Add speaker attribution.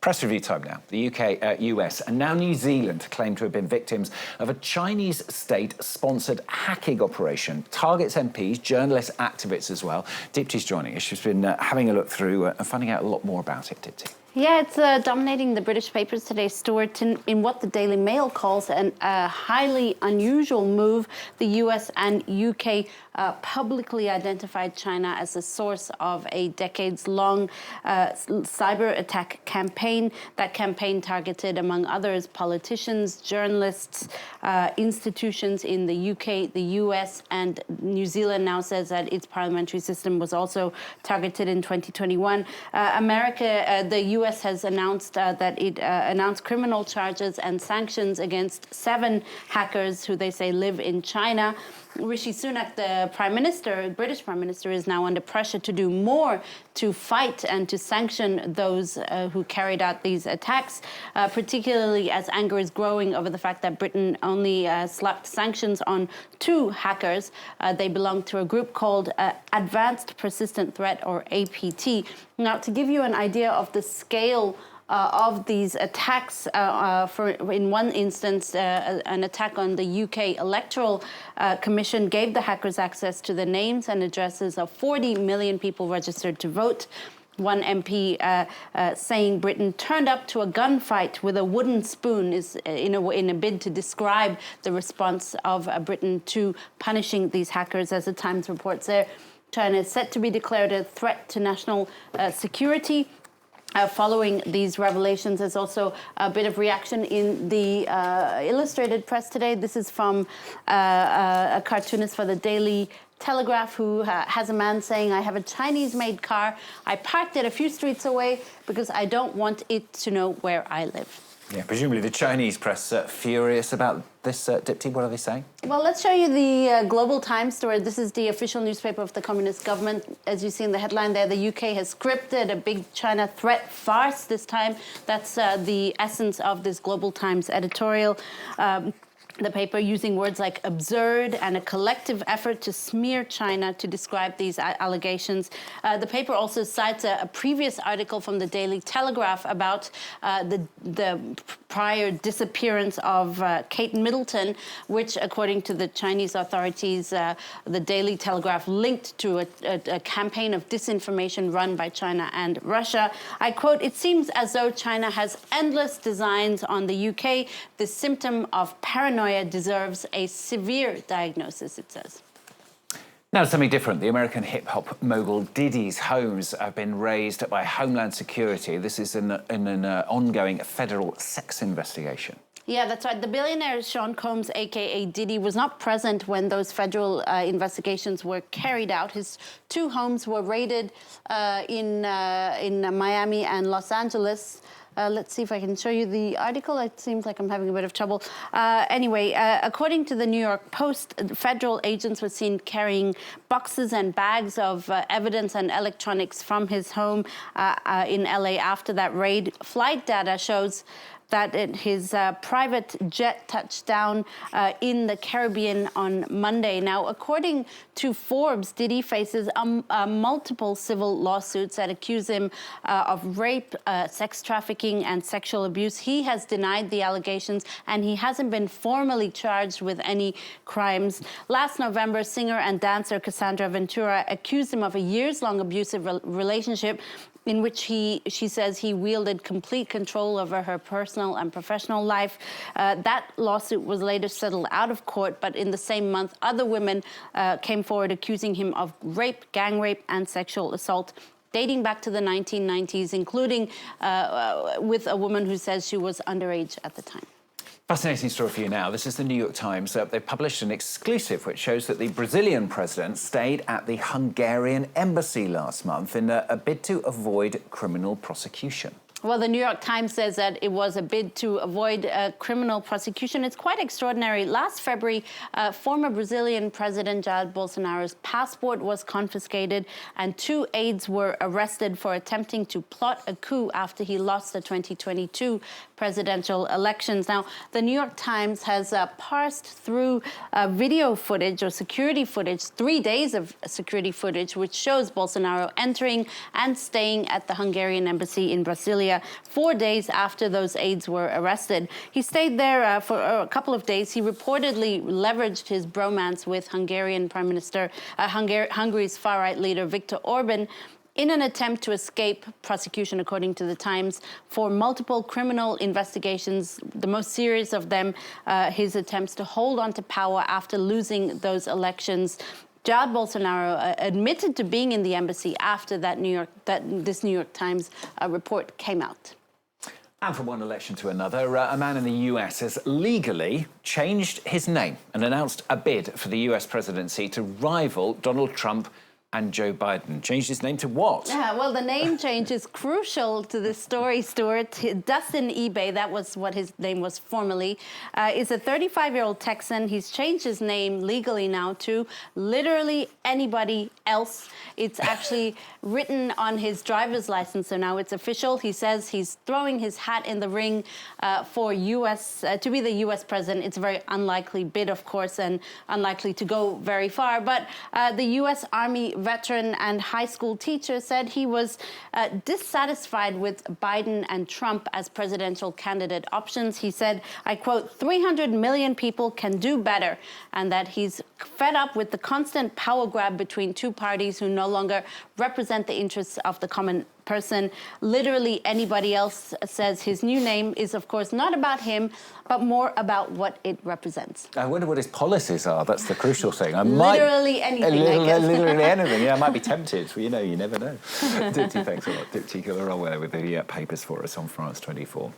Speaker 1: Press review time now. The UK, US and now New Zealand claim to have been victims of a Chinese state-sponsored hacking operation. Targets MPs, journalists, activists as well. Dipti's joining us. She's been having a look through and finding out a lot more about it, Dipti.
Speaker 2: Yeah, it's dominating the British papers today, Stuart, in what the Daily Mail calls a highly unusual move. The US and UK publicly identified China as the source of a decades-long cyber attack campaign. That campaign targeted, among others, politicians, journalists, institutions in the UK, the US, and New Zealand now says that its parliamentary system was also targeted in 2021. The US has announced that it announced criminal charges and sanctions against 7 hackers who they say live in China. Rishi Sunak, the British Prime Minister, is now under pressure to do more to fight and to sanction those who carried out these attacks, particularly as anger is growing over the fact that Britain only slapped sanctions on 2 hackers. They belong to a group called Advanced Persistent Threat, or APT. Now, to give you an idea of the scale of these attacks, in one instance, an attack on the UK Electoral Commission gave the hackers access to the names and addresses of 40 million people registered to vote. One MP saying Britain turned up to a gunfight with a wooden spoon is in a bid to describe the response of Britain to punishing these hackers. As the Times reports there, China is set to be declared a threat to national security. Following these revelations, there's also a bit of reaction in the illustrated press today. This is from a cartoonist for the Daily Telegraph who has a man saying, "I have a Chinese-made car. I parked it a few streets away because I don't want it to know where I live."
Speaker 1: Yeah, presumably the Chinese press furious about this, Dipti. What are they saying?
Speaker 2: Well, let's show you the Global Times story. This is the official newspaper of the Communist government. As you see in the headline there, the UK has scripted a big China threat farce this time. That's the essence of this Global Times editorial. The paper using words like absurd and a collective effort to smear China to describe these allegations. The paper also cites a previous article from the Daily Telegraph about the prior disappearance of Kate Middleton, which, according to the Chinese authorities, the Daily Telegraph linked to a campaign of disinformation run by China and Russia. I quote, "It seems as though China has endless designs on the UK. The symptom of paranoia deserves a severe diagnosis," it says.
Speaker 1: Now, something different. The American hip-hop mogul Diddy's homes have been raised by Homeland Security. This is in an ongoing federal sex investigation.
Speaker 2: Yeah, that's right. The billionaire Sean Combs, a.k.a. Diddy, was not present when those federal investigations were carried out. His 2 homes were raided in Miami and Los Angeles. Let's see if I can show you the article. It seems like I'm having a bit of trouble. Anyway, according to the New York Post, federal agents were seen carrying boxes and bags of evidence and electronics from his home in LA after that raid. Flight data shows that his private jet touched down in the Caribbean on Monday. Now, according to Forbes, Diddy faces multiple civil lawsuits that accuse him of rape, sex trafficking, and sexual abuse. He has denied the allegations, and he hasn't been formally charged with any crimes. Last November, singer and dancer Cassandra Ventura accused him of a years-long abusive relationship in which she says he wielded complete control over her personal and professional life. That lawsuit was later settled out of court, but in the same month, other women came forward accusing him of rape, gang rape, and sexual assault, dating back to the 1990s, including with a woman who says she was underage at the time.
Speaker 1: Fascinating story for you now. This is the New York Times. They published an exclusive which shows that the Brazilian president stayed at the Hungarian embassy last month in a bid to avoid criminal prosecution.
Speaker 2: Well, the New York Times says that it was a bid to avoid criminal prosecution. It's quite extraordinary. Last February, former Brazilian President Jair Bolsonaro's passport was confiscated and 2 aides were arrested for attempting to plot a coup after he lost the 2022 presidential elections. Now, the New York Times has parsed through video footage or security footage, 3 days of security footage, which shows Bolsonaro entering and staying at the Hungarian embassy in Brasilia. Bulgaria 4 days after those aides were arrested. He stayed there for a couple of days. He reportedly leveraged his bromance with Hungarian Prime Minister, Hungary's far-right leader Viktor Orban, in an attempt to escape prosecution, according to the Times, for multiple criminal investigations, the most serious of them, his attempts to hold on to power after losing those elections. Jair Bolsonaro admitted to being in the embassy after this New York Times report came out.
Speaker 1: And from one election to another, a man in the US has legally changed his name and announced a bid for the US presidency to rival Donald Trump and Joe Biden. Changed his name to what?
Speaker 2: Yeah, well, the name change is crucial to this story, Stuart. Dustin eBay, that was what his name was formerly, is a 35-year-old Texan. He's changed his name legally now to literally anybody else. It's actually written on his driver's license, so now it's official. He says he's throwing his hat in the ring for to be the U.S. president. It's a very unlikely bid, of course, and unlikely to go very far. But the U.S. Army veteran and high school teacher said he was dissatisfied with Biden and Trump as presidential candidate options. He said, I quote, 300 million people can do better, and that he's fed up with the constant power grab between two parties who no longer represent the interests of the common person. Literally anybody else. Says his new name is, of course, not about him, but more about what it represents.
Speaker 1: I wonder what his policies are. That's the crucial thing.
Speaker 2: Literally anything, I guess.
Speaker 1: Literally anything. Yeah, I might be tempted. You know, you never know. Dipti, thanks a lot. Dipti Gillarol with the papers for us on France 24.